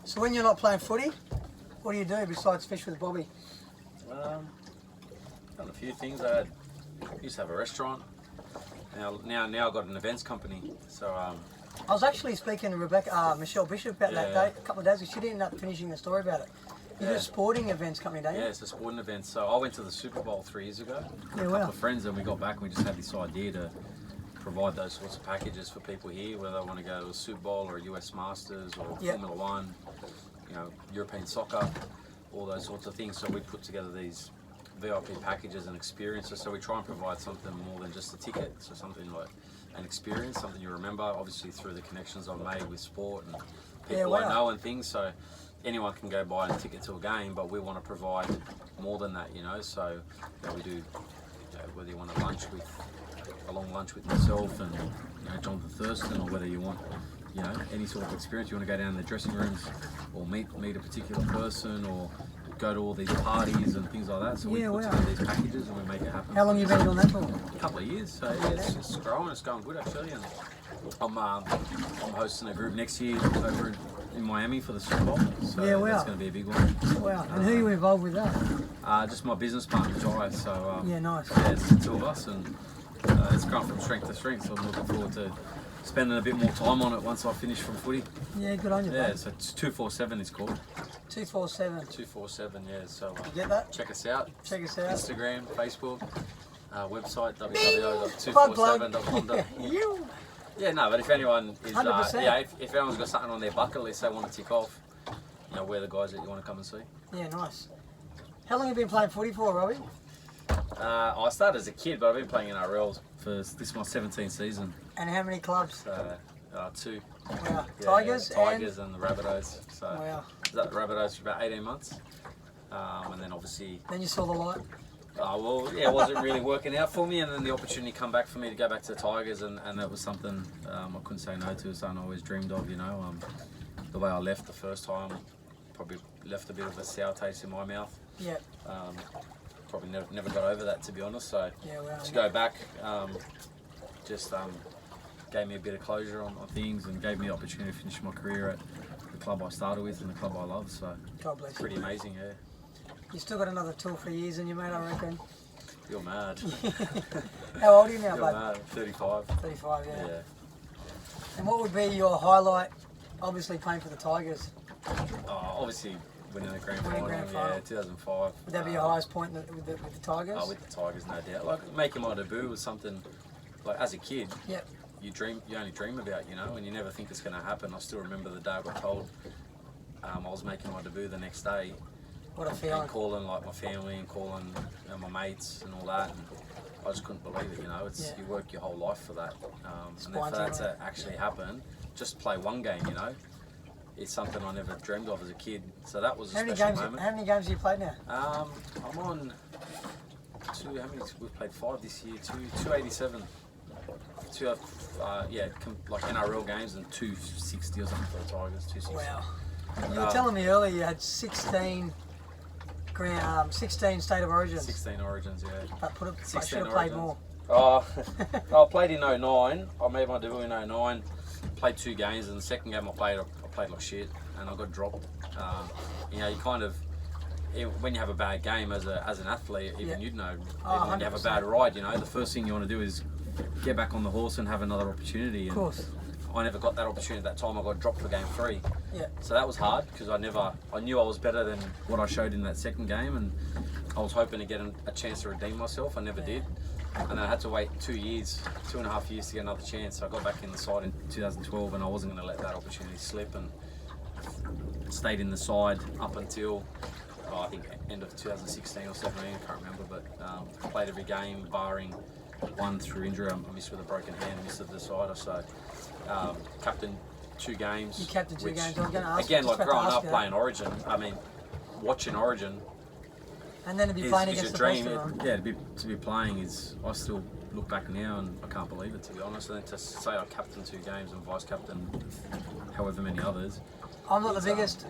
So when you're not playing footy, what do you do besides fish with Bobby? Done a few things. I used to have a restaurant. Now I've got an events company. So I was actually speaking to Michelle Bishop about that day, a couple of days ago. She didn't end up finishing the story about it. You do a sporting events company, don't you? Yeah, it's a sporting event. So I went to the Super Bowl 3 years ago with Yeah, a wow. couple of friends, and we got back and we just had this idea to provide those sorts of packages for people here, whether they want to go to a Super Bowl or a US Masters or Yep. Formula One, you know, European soccer, all those sorts of things. So we put together these VIP packages and experiences. So we try and provide something more than just a ticket. So something like an experience, something you remember, obviously through the connections I've made with sport and people wow. I know and things. So anyone can go buy a ticket to a game, but we want to provide more than that, you know. So you know, we do, you know, whether you want a long lunch with myself and, you know, Jonathan Thurston, or whether you want, you know, any sort of experience, you want to go down in the dressing rooms or meet a particular person or go to all these parties and things like that. So we put together these packages and we make it happen. How long have you been doing that for? A couple of years. So yeah, it's growing. It's going good actually. And I'm hosting a group next year over in Miami for the Super Bowl. So that's going to be a big one. Wow. And who are you involved with that? Just my business partner Jai. So yeah, nice. Yeah, it's the two of us, and it's gone from strength to strength. So I'm looking forward to spending a bit more time on it once I finish from footy. Yeah, good on you, Yeah, mate. so it's 247 it's called. 247. 247, yeah. So You get that? check us out. Check us out. Instagram, Facebook, website Plug, plug. www.247.com. Yeah, no, but if anyone is, 100%. if anyone's got something on their bucket list they want to tick off, you know, we're the guys that you want to come and see. Yeah, nice. How long have you been playing footy for, Robbie? I started as a kid, but I've been playing in NRL for this is my 17th season. And how many clubs? 2. Wow. Yeah, Tigers, Tigers and the Rabbitohs. So Wow. I was at the Rabbitohs for about 18 months. And then obviously, Then you saw the light. it wasn't really working out for me, and then the opportunity come back for me to go back to the Tigers, and that was something I couldn't say no to. It's something I always dreamed of, you know. The way I left the first time probably left a bit of a sour taste in my mouth. Yeah. Probably never got over that, to be honest. So Yeah, wow. to go back just gave me a bit of closure on things and gave me the opportunity to finish my career at the club I started with and the club I love. So God bless you. pretty amazing, yeah. You still got another 2 or 3 years in you, mate, I reckon. You're mad. How old are you now, You're bud? mad. 35. 35, yeah. Yeah. And what would be your highlight, obviously playing for the Tigers? Obviously winning the grand Winning final, grand final. yeah, 2005. Would that be your highest point with the Tigers? Oh, with the Tigers, no doubt. Like making my debut was something, like as a kid, Yep. you only dream about, you know, and you never think it's going to happen. I still remember the day I got told I was making my debut the next day. What a feeling. And calling like my family and calling my mates and all that. And I just couldn't believe it, you know. You work your whole life for that. And then for that to actually happen, just play one game, you know. It's something I never dreamed of as a kid. So that was a special moment. How many games have you played now? I'm on we've played 5 this year, 287. Like NRL games and 260 or something for the Tigers, 260. Wow. You were telling me earlier you had 16 State of Origins. 16 Origins, yeah. But I 16 should have played more. I played in 09. I made my debut in 09. Played 2 games, and the second game I played like shit, and I got dropped. You know, you kind of, when you have a bad game as an athlete, even you'd know, even when you have a bad ride, you know, the first thing you want to do is get back on the horse and have another opportunity. Of course. I never got that opportunity at that time. I got dropped for game 3. Yeah. So that was hard because I knew I was better than what I showed in that second game, and I was hoping to get a chance to redeem myself. I never did. And then I had to wait 2.5 years to get another chance. So I got back in the side in 2012, and I wasn't going to let that opportunity slip, and stayed in the side up until I think end of 2016 or 17, I can't remember, but played every game barring one through injury. I missed with a broken hand, missed the decider. So captained 2 games. You captained 2 games. I was going to ask again, you, like growing up playing Origin. I mean, watching Origin. And then to be playing against the best of them. Yeah, to be playing is, I still look back now and I can't believe it, to be honest. And then to say I captained 2 games and vice captain however many others. I'm not the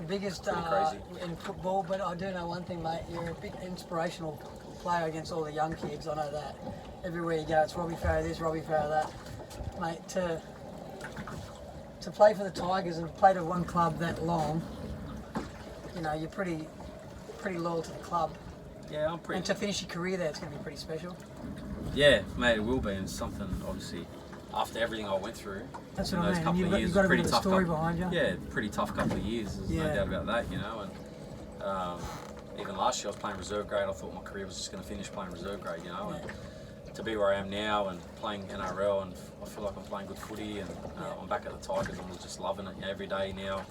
biggest crazy. in football, but I do know one thing, mate. You're a big inspirational player against all the young kids. I know that. Everywhere you go, it's Robbie Farah this, Robbie Farah that. Mate, to play for the Tigers and play to one club that long, you know, you're pretty loyal to the club. Yeah, I'm pretty. And to finish your career there, it's going to be pretty special. Yeah, mate, it will be, and something obviously after everything I went through. That's in what I those mean. couple You've of got, years, you've got a bit pretty of a tough story couple, behind you. Yeah, pretty tough couple of years. There's no doubt about that, you know. And even last year I was playing reserve grade. I thought my career was just going to finish playing reserve grade, you know. And to be where I am now and playing NRL, and I feel like I'm playing good footy, and I'm back at the Tigers, and I'm just loving it every day now.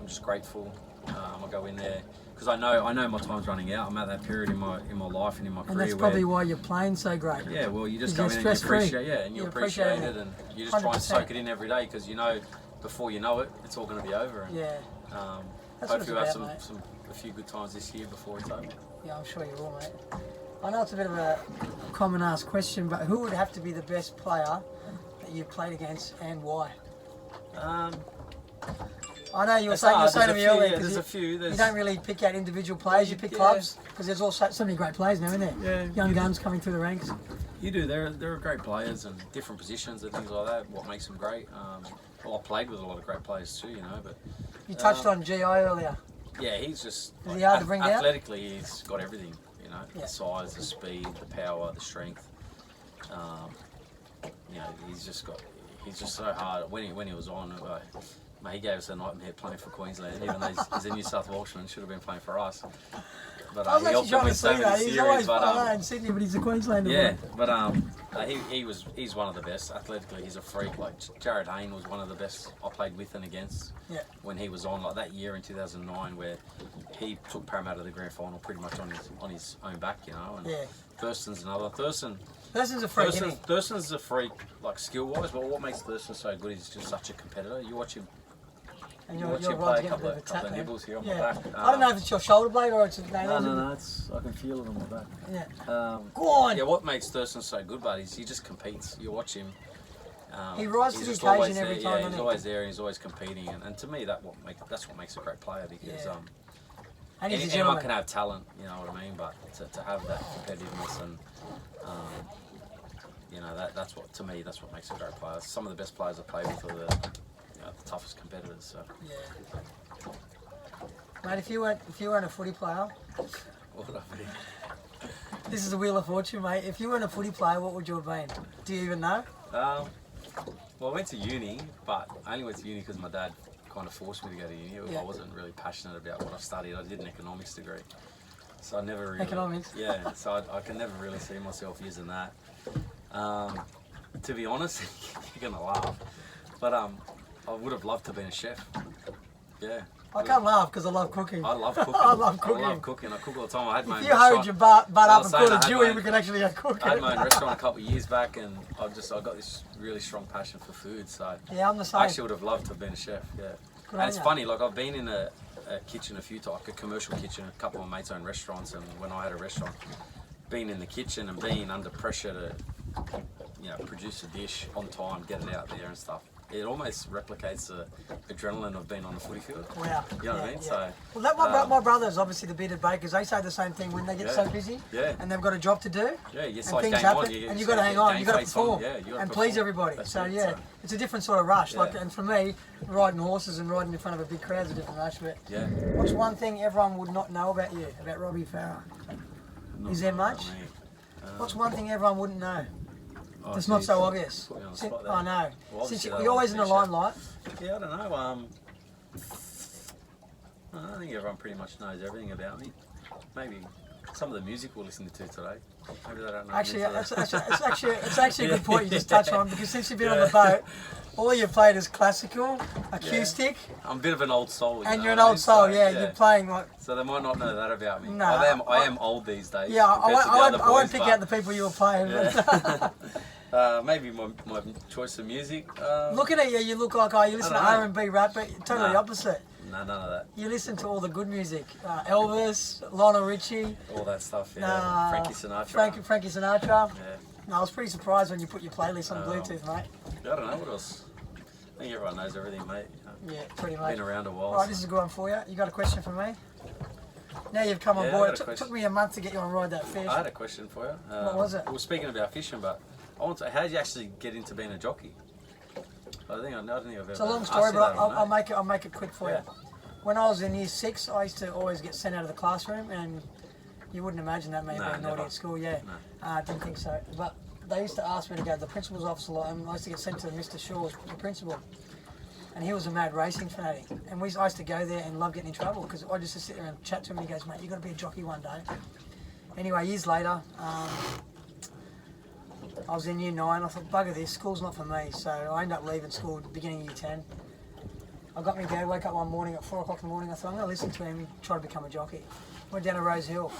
I'm just grateful. I go in there because I know my time's running out. I'm at that period in my life and in my career. And that's probably why you're playing so great. Yeah, well, you just go in and you appreciate, and you appreciate it, and you just try and soak it in every day, because you know before you know it, it's all going to be over. And, hopefully we'll have a few good times this year before it's over. Yeah, I'm sure you will, mate. I know it's a bit of a common asked question, but who would have to be the best player that you've played against, and why? I know you were saying to me earlier, there's a few. You don't really pick out individual players, you pick clubs, because there's also so many great players now, isn't there? Yeah. Young guns coming through the ranks. You do. There are great players and different positions and things like that. What makes them great? Well, I played with a lot of great players too, you know. But you touched on GI earlier. Yeah, he's just Is he hard to bring down? Athletically, he's got everything. You know, Yeah. the size, the speed, the power, the strength. You know, he's just so hard. When he was on, mate, he gave us a nightmare playing for Queensland. Even though he's a New South Welshman, should have been playing for us. But I was he actually helped trying him to win so see many that. He's series. always in Sydney, but he's a Queenslander. Yeah, but he's one of the best. Athletically, he's a freak. Like Jared Hayne was one of the best I played with and against. Yeah. When he was on, like that year in 2009, where he took Parramatta to the grand final pretty much on his own back, you know. And Yeah. Thurston's another. Thurston's a freak, isn't he? Thurston's a freak, like skill-wise. But what makes Thurston so good is he's just such a competitor. You watch him. And You you're watch him right play to a get a bit couple of a of tap there. nibbles here on Yeah. my back. I don't know if it's your shoulder blade or it's a No, it's I can feel it on my back. Yeah. Go on. Yeah, what makes Thurston so good, buddy, is he just competes. You watch him. He rises to the just always occasion every there. time, Yeah, doesn't he's he? always there and he's always competing. And to me, that's what makes a great player, because Yeah. And he's a anyone gentleman. can have talent, you know what I mean. But to have that competitiveness and you know that's what, to me, that's what makes a great player. Some of the best players I play with are the toughest competitors. So. Yeah. Mate, if you weren't a footy player, What would I be? this is the Wheel of Fortune, mate. If you weren't a footy player, what would you have been? Do you even know? Well, I went to uni, but I only went to uni because my dad kind of forced me to go to uni. Yeah. I wasn't really passionate about what I studied. I did an economics degree, so I never really... Economics? Yeah, so I can never really see myself using that. To be honest, you're going to laugh, but I would have loved to have been a chef. Yeah. I can't laugh because I love cooking. I love cooking. I love cooking. I love cooking. I cook all the time. I had my If own you hurried restaurant. your butt up I and was called saying a I had Dewey, my- we could actually go cooking. I had my own restaurant a couple of years back, and I got this really strong passion for food. So Yeah, I'm the same. I actually would have loved to have been a chef. Yeah, Good on and it's ya. funny. Like I've been in a kitchen a few times, like a commercial kitchen, a couple of my mates' own restaurants, and when I had a restaurant, being in the kitchen and being under pressure to, produce a dish on time, get it out there and stuff. It almost replicates the adrenaline of being on the footy field. Wow. You know what I mean? So, Well, my brothers, obviously the bearded bakers, they say the same thing when they get so busy and they've got a job to do. Yeah, it's and like things game happen, on. and you've got to hang on, you've got to perform, Yeah, you gotta and perform. please everybody. That's So it, yeah, it's a different sort of rush. Yeah. Like, and for me, riding horses and riding in front of a big crowd is a different rush. But Yeah. what's one thing everyone would not know about you, about Robbie Farah? Is there much? What's one thing everyone wouldn't know? It's not so obvious. Put me on the spot there. I know. Well, Since obviously you're they always in the want to limelight. Yeah, I don't know. I think everyone pretty much knows everything about me. Maybe some of the music we're listening to today. Maybe they don't know. Actually, it's actually a good point you just touched on, because since you've been on the boat, all you've played is classical, acoustic, I'm a bit of an old soul. and know you're an what I old mean? soul. So, Yeah, you're playing like. So they might not know that about me. No, I am old these days. Yeah, I won't pick but, out the people you were playing. Yeah. Maybe my choice of music. Looking at you, you look like you listen to I don't R&B rap, but totally Nah. opposite. No, none of that. You listen to all the good music, Elvis, Lionel Richie, All that stuff. Yeah. Frankie Sinatra. Frankie Sinatra. Yeah. No, I was pretty surprised when you put your playlist on Oh. Bluetooth, mate. I don't know what else. I think everyone knows everything, mate. Yeah, pretty much. Been around a while. All right, this is a good one for you. You got a question for me? Now you've come on Yeah, I board. got a It question. took me a month to get you on ride that fish. I had a question for you. What was it? We were speaking about fishing, but how did you actually get into being a jockey? I don't think I've ever. It's a long asked story, you but that, I I'll make it quick for Yeah. you. When I was in year 6, I used to always get sent out of the classroom, and you wouldn't imagine that me being naughty at school. Yeah, I didn't think so. But they used to ask me to go to the principal's office a lot, and I used to get sent to Mr. Shaw's, the principal. And he was a mad racing fanatic. And I used to go there and love getting in trouble because I just sit there and chat to him and he goes, mate, you've got to be a jockey one day. Anyway, years later, I was in year 9. I thought, bugger this, school's not for me. So I ended up leaving school at the beginning of year 10. I got me dad, woke up one morning at 4 o'clock in the morning. I thought, I'm going to listen to him and try to become a jockey. Went down to Rose Hill.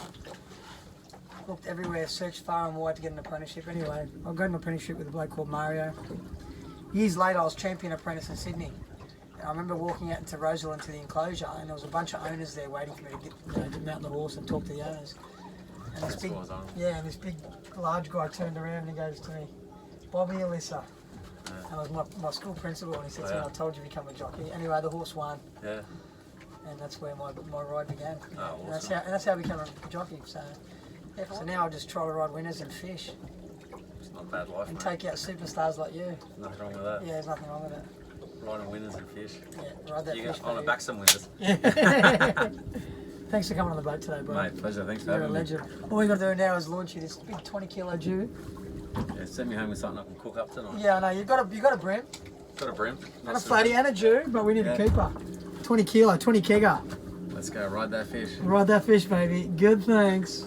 Looked everywhere, searched far and wide to get an apprenticeship. Anyway, I got an apprenticeship with a bloke called Mario. Years later, I was champion apprentice in Sydney. And I remember walking out into Roseville into the enclosure, and there was a bunch of owners there waiting for me to get, to mount the horse and talk to the owners. And this big, and this big, large guy turned around and he goes to me, Bobby Alyssa. And I was my school principal, and he said to me, I told you to become a jockey. Anyway, the horse won. Yeah. And that's where my ride began. Oh, awesome. And that's how I became a jockey. So now I just try to ride winners and fish. It's not a bad life, and mate. take out superstars like you. Nothing wrong with that. Yeah, there's nothing wrong with it. Riding winners and fish. Yeah, ride that fish. I'm gonna back some winners. Thanks for coming on the boat today, bro. Mate, pleasure. Thanks for having me. You're a legend. All we got to do now is launch you this big 20-kilo Jew. Yeah, send me home with something I can cook up tonight. Yeah, I know. You got a brim. Got a brim. Got a flatty and a Jew, but we need a keeper. 20 kilo, 20 kegger. Let's go ride that fish. Ride that fish, baby. Good, thanks.